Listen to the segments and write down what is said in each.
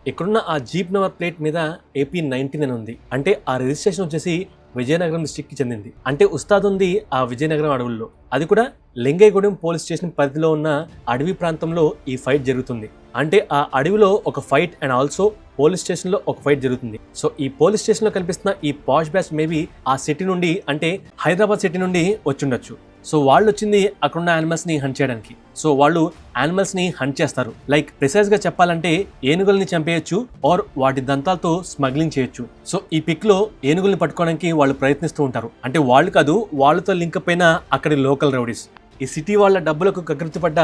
ఇక్కడున్న ఆ jeep number plate మీద AP19 అని ఉంది. అంటే ఆ రిజిస్ట్రేషన్ వచ్చేసి విజయనగరం డిస్ట్రిక్ట్ కి చెందింది. అంటే ఉస్తాద్ ఉంది ఆ విజయనగరం అడవుల్లో, అది కూడా లింగైగూడెం పోలీస్ స్టేషన్ పరిధిలో ఉన్న అడవి ప్రాంతంలో ఈ ఫైట్ జరుగుతుంది. అంటే ఆ అడవిలో ఒక fight and also police station లో ఒక ఫైట్ జరుగుతుంది. సో ఈ పోలీస్ స్టేషన్ లో కనిపిస్తున్న ఈ పాష్ బ్యాచ్ మేబీ ఆ సిటీ నుండి, అంటే హైదరాబాద్ సిటీ నుండి వచ్చిండొచ్చు. సో వాళ్ళు వచ్చింది అక్కడున్న యానిమల్స్ ని హంట్ చేయడానికి. సో వాళ్ళు యానిమల్స్ ని హంట్ చేస్తారు. లైక్ ప్రిసైజ్ గా చెప్పాలంటే ఏనుగుల్ని చంపేయచ్చు ఆర్ వాటి దంతాలతో స్మగ్లింగ్ చేయొచ్చు. సో ఈ పిక్ లో ఏనుగుల్ని పట్టుకోవడానికి వాళ్ళు ప్రయత్నిస్తూ ఉంటారు. అంటే వాళ్ళు కాదు, వాళ్ళతో లింక్ అయిన అక్కడి లోకల్ రౌడీస్. ఈ సిటీ వాళ్ళ డబ్బులకు కకృతిపడ్డ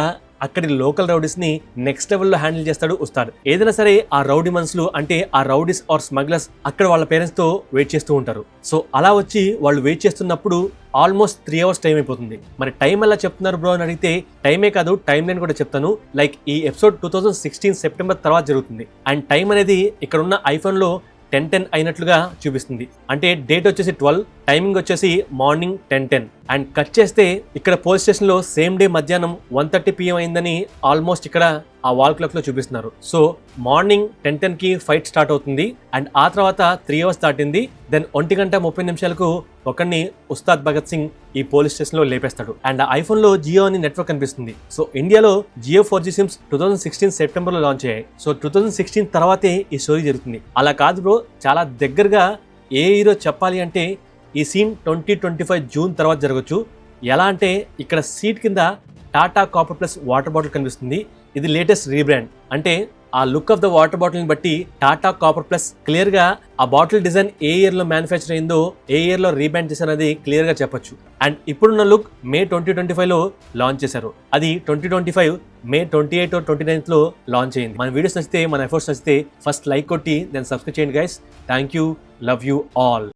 అక్కడి లోకల్ రౌడీస్ ని నెక్స్ట్ లెవెల్లో హ్యాండిల్ చేస్తాడు ఉస్తాద్. ఏదైనా సరే ఆ రౌడీ మనుషులు, అంటే ఆ రౌడీస్ ఆర్ స్మగ్లర్స్ అక్కడ వాళ్ళ పేరెంట్స్ తో వెయిట్ చేస్తూ ఉంటారు. సో అలా వచ్చి వాళ్ళు వెయిట్ చేస్తున్నప్పుడు ఆల్మోస్ట్ 3 hours టైం అయిపోతుంది. మరి టైం ఎలా చెప్తున్నారు బ్రో అని అడిగితే, టైమే కాదు టైం లైన్ కూడా చెప్తాను. లైక్ ఈ ఎపిసోడ్ 2016 సెప్టెంబర్ తర్వాత జరుగుతుంది. అండ్ టైం అనేది ఇక్కడ ఉన్న ఐఫోన్ లో 10:10 అయినట్లుగా చూపిస్తుంది. అంటే డేట్ వచ్చేసి 12, టైమింగ్ వచ్చేసి మార్నింగ్ 10:10. అండ్ కట్ చేస్తే ఇక్కడ పోలీస్ స్టేషన్ లో సేమ్ డే మధ్యాహ్నం 1:30 PM అయిందని ఆల్మోస్ట్ ఇక్కడ ఆ వాల్ క్లాక్ లో చూపిస్తున్నారు. సో మార్నింగ్ 10:10 కి ఫైట్ స్టార్ట్ అవుతుంది. అండ్ ఆ తర్వాత 3 hours దాటింది. దెన్ 1:30 ఒకరిని ఉస్తాద్ భగత్ సింగ్ ఈ పోలీస్ స్టేషన్ లో లేపేస్తాడు. అండ్ ఆ ఐఫోన్ లో జియో అని నెట్వర్క్ కనిపిస్తుంది. సో ఇండియాలో జియో 4G సిమ్స్ 2016 సెప్టెంబర్ లో లాంచ్ అయ్యాయి. సో 2016 తర్వాతే ఈ స్టోరీ జరుగుతుంది. అలా కాదు బ్రో, చాలా దగ్గరగా ఏ హీరో చెప్పాలి అంటే ఈ సీన్ 2025 జూన్ తర్వాత జరగచ్చు. ఎలా అంటే ఇక్కడ సీట్ కింద Tata copper plus water bottle కనిపిస్తుంది. ఇది లేటెస్ట్ రీబ్రాండ్. అంటే ఆ look of the water bottle ని బట్టి టాటా కాపర్ ప్లస్ క్లియర్ గా ఆ బాటిల్ డిజైన్ ఏ ఇయర్ లో మ్యానుఫ్యాక్చర్ అయిందో, ఏ ఇయర్ లో రీబ్రాండ్ చేశారనేది క్లియర్ గా చెప్పొచ్చు. అండ్ ఇప్పుడున్న లుక్ మే 2025 లో లాంచ్ చేశారు. అది 2025 మే 28 or 29 లో లాంచ్ అయింది. మన వీడియోస్ నచ్చితే, మన ఎఫర్ట్స్ నచ్చితే ఫస్ట్ లైక్ కొట్టి దెన్ సబ్స్క్రైబ్ చేయండి guys. Thank you, love you all.